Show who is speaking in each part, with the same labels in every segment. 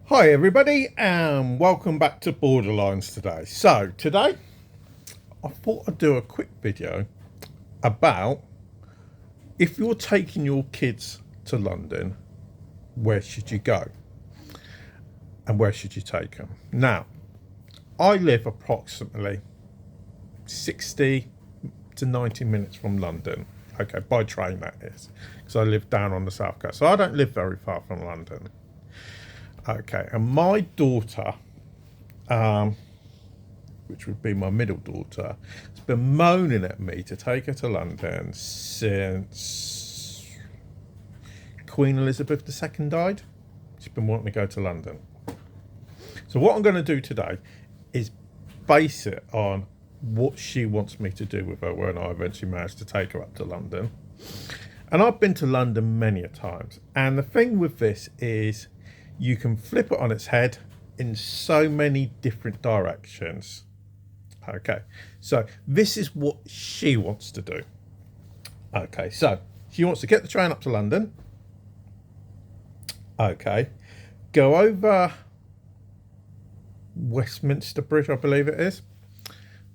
Speaker 1: Hi everybody and welcome back to Borderlines today. So today I thought I'd do a quick video about if you're taking your kids to London, where should you go and where should you take them? Now, I live approximately 60 to 90 minutes from London. Okay, by train that is, because I live down on the south coast. So I don't live very far from London. Okay, and my daughter, which would be my middle daughter, has been moaning at me to take her to London since Queen Elizabeth II died. She's been wanting to go to London. So what I'm going to do today is base it on what she wants me to do with her when I eventually manage to take her up to London. And I've been to London many a times. And the thing with this is you can flip it on its head in so many different directions. Okay, so this is what she wants to do. Okay, so she wants to get the train up to London. Okay, go over Westminster Bridge, I believe it is.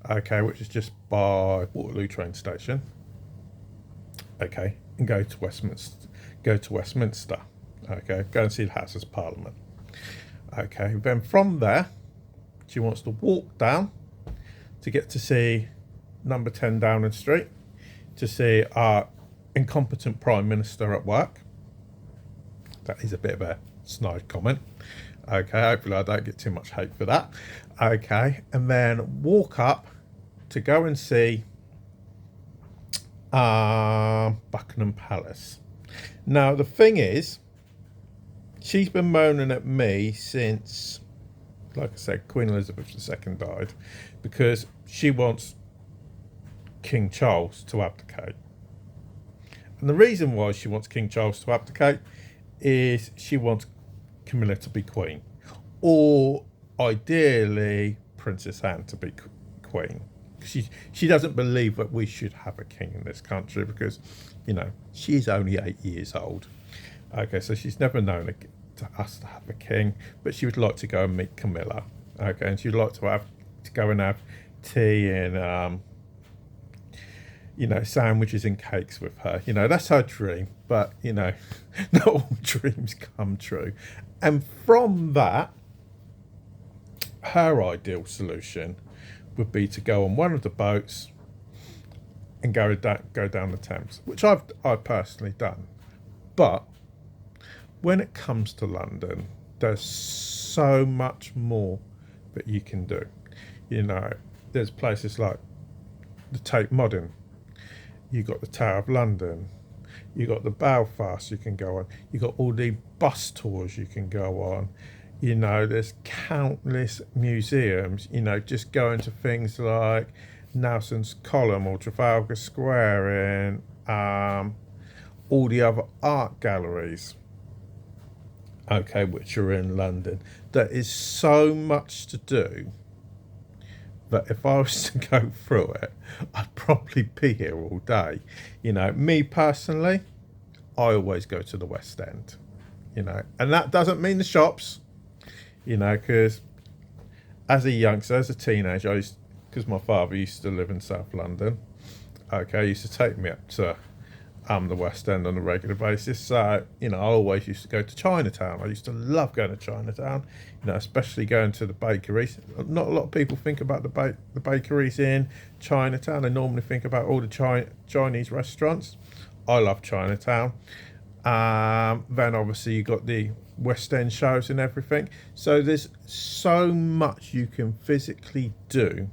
Speaker 1: Okay, which is just by Waterloo train station. Okay, and go to Westminster. Okay, go and see the Houses of Parliament. Okay, then from there, she wants to walk down to get to see number 10 Downing Street, to see our incompetent Prime Minister at work. That is a bit of a snide comment. Okay, hopefully I don't get too much hate for that. Okay, and then walk up to go and see Buckingham Palace. Now, the thing is, she's been moaning at me since, like I said, Queen Elizabeth II died, because she wants King Charles to abdicate. And the reason why she wants King Charles to abdicate is she wants Camilla to be queen, or ideally Princess Anne to be queen. She doesn't believe that we should have a king in this country because, you know, she's only 8 years old. Okay, so she's never known to us to have a king, but she would like to go and meet Camilla. Okay, and she'd like to go and have tea and sandwiches and cakes with her. You know, that's her dream. But you know, not all dreams come true. And from that, her ideal solution would be to go on one of the boats and go down the Thames, which I've personally done. But when it comes to London, there's so much more that you can do. You know, there's places like the Tate Modern. You got the Tower of London. You got the Belfast you can go on. You got all the bus tours you can go on. You know, there's countless museums. You know, just going to things like Nelson's Column or Trafalgar Square and all the other art galleries. Okay, which are in London. There is so much to do that if I was to go through it, I'd probably be here all day. You know, me personally, I always go to the West End. You know, and that doesn't mean the shops. You know, because as a youngster, as a teenager, because my father used to live in South London. Okay, he used to take me up to the West End on a regular basis. So, you know, I always used to go to Chinatown. I used to love going to Chinatown, you know, especially going to the bakeries. Not a lot of people think about the bakeries in Chinatown. They normally think about all the Chinese restaurants. I love Chinatown. Then obviously you got the West End shows and everything. So there's so much you can physically do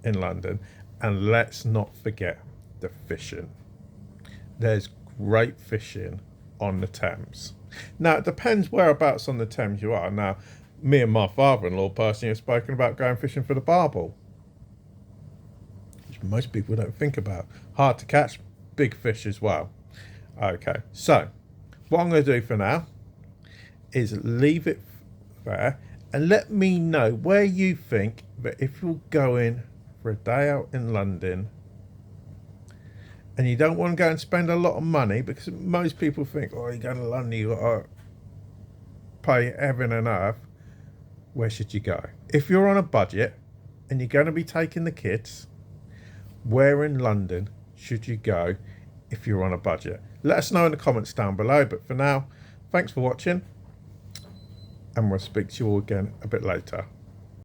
Speaker 1: in London. And let's not forget the fishing. There's great fishing on the Thames. Now, it depends whereabouts on the Thames you are. Now, me and my father-in-law personally have spoken about going fishing for the barbel, which most people don't think about. Hard to catch, big fish as well. Okay, so what I'm going to do for now is leave it there and let me know where you think that if you're going for a day out in London and you don't want to go and spend a lot of money, because most people think, oh, you're going to London, you got to pay heaven and earth, where should you go? If you're on a budget and you're going to be taking the kids, where in London should you go if you're on a budget? Let us know in the comments down below. But for now, thanks for watching, and we'll speak to you all again a bit later.